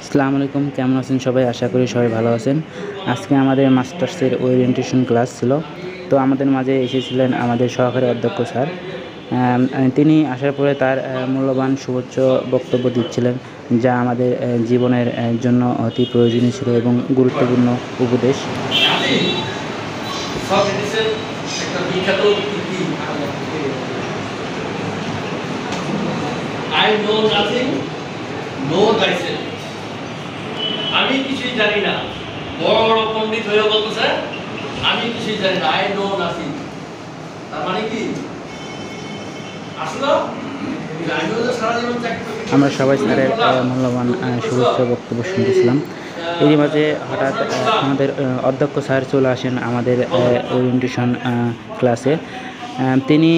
আসসালামু আলাইকুম, কেমন আছেন সবাই? আশা করি সবাই ভালো আছেন। আজকে আমাদের মাস্টার্সের ওরিয়েন্টেশন ক্লাস ছিল। তো আমাদের মাঝে এসেছিলেন আমাদের সহকারী অধ্যক্ষ স্যার। তিনি আসার পরে তার মূল্যবান সুউচ্চ বক্তব্য দিচ্ছিলেন, যা আমাদের জীবনের জন্য অতি প্রয়োজনীয় ছিল এবং গুরুত্বপূর্ণ উপদেশ। আমি কিছুই জানি না। বড় বড় পণ্ডিত হয়ে বলতেছে আমি কিছুই জানি না, আই নো নাথিং। তার মানে কি আসলে আমরা সবাই স্যারের মূল্যবান সুউচ্চ বক্তব্য শুনতেছিলাম। এরই মাঝে হঠাৎ আমাদের অধ্যক্ষ স্যার চলে আসেন আমাদের ওরিয়েন্টেশন ক্লাসে। তিনি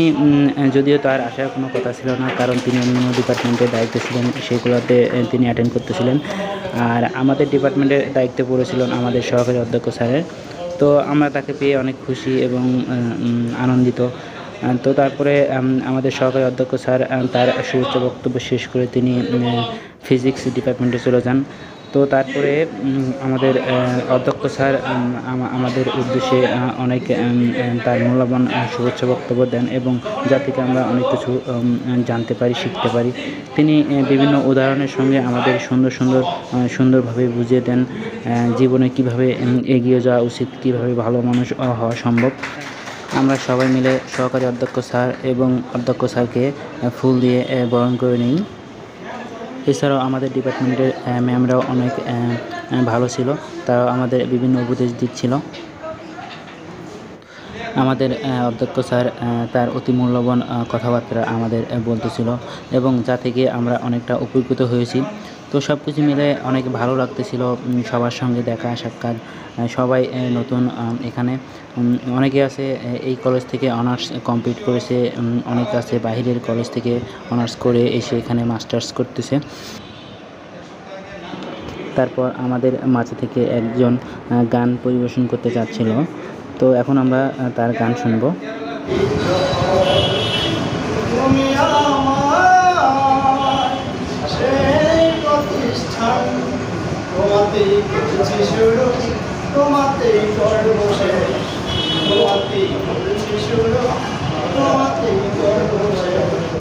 যদিও তার আসার কোনো কথা ছিল না, কারণ তিনি অন্য ডিপার্টমেন্টের দায়িত্বে ছিলেন, সেইগুলোতে তিনি অ্যাটেন্ড করতেছিলেন। আর আমাদের ডিপার্টমেন্টের দায়িত্বে পড়েছিলেন আমাদের সহকারী অধ্যক্ষ স্যারের। তো আমরা তাকে পেয়ে অনেক খুশি এবং আনন্দিত। তো তারপরে আমাদের সহকারী অধ্যক্ষ স্যার তার সুউচ্চ বক্তব্য শেষ করে তিনি ফিজিক্স ডিপার্টমেন্টে চলে যান। তো তারপরে আমাদের অধ্যক্ষ স্যার আমাদের উদ্দেশ্যে অনেক তার মূল্যবান সুউচ্চ বক্তব্য দেন, এবং যা থেকে আমরা অনেক কিছু জানতে পারি, শিখতে পারি। তিনি বিভিন্ন উদাহরণের সঙ্গে আমাদের সুন্দরভাবে বুঝিয়ে দেন জীবনে কিভাবে এগিয়ে যাওয়া উচিত, কিভাবে ভালো মানুষ হওয়া সম্ভব। আমরা সবাই মিলে সহকারী অধ্যক্ষ স্যার এবং অধ্যক্ষ স্যারকে ফুল দিয়ে বরণ করে নিই। এছাড়াও আমাদের ডিপার্টমেন্টের ম্যামরাও অনেক ভালো ছিল, তারাও আমাদের বিভিন্ন উপদেশ দিচ্ছিল। আমাদের অধ্যক্ষ স্যার তার অতি মূল্যবান কথাবার্তা আমাদের বলতেছিল, এবং যা থেকে আমরা অনেকটা উপকৃত হয়েছি। তো সব কিছু মিলে অনেক ভালো লাগতেছিল। সবার সঙ্গে দেখা সাক্ষাৎ, সবাই নতুন এখানে। অনেকে আছে এই কলেজ থেকে অনার্স কমপ্লিট করেছে, অনেকে আছে বাইরের কলেজ থেকে অনার্স করে এসে এখানে মাস্টার্স করতেছে। তারপর আমাদের মাঝে থেকে একজন গান পরিবেশন করতে যাচ্ছিল, তো এখন আমরা তার গান শুনবো। তোমাতেই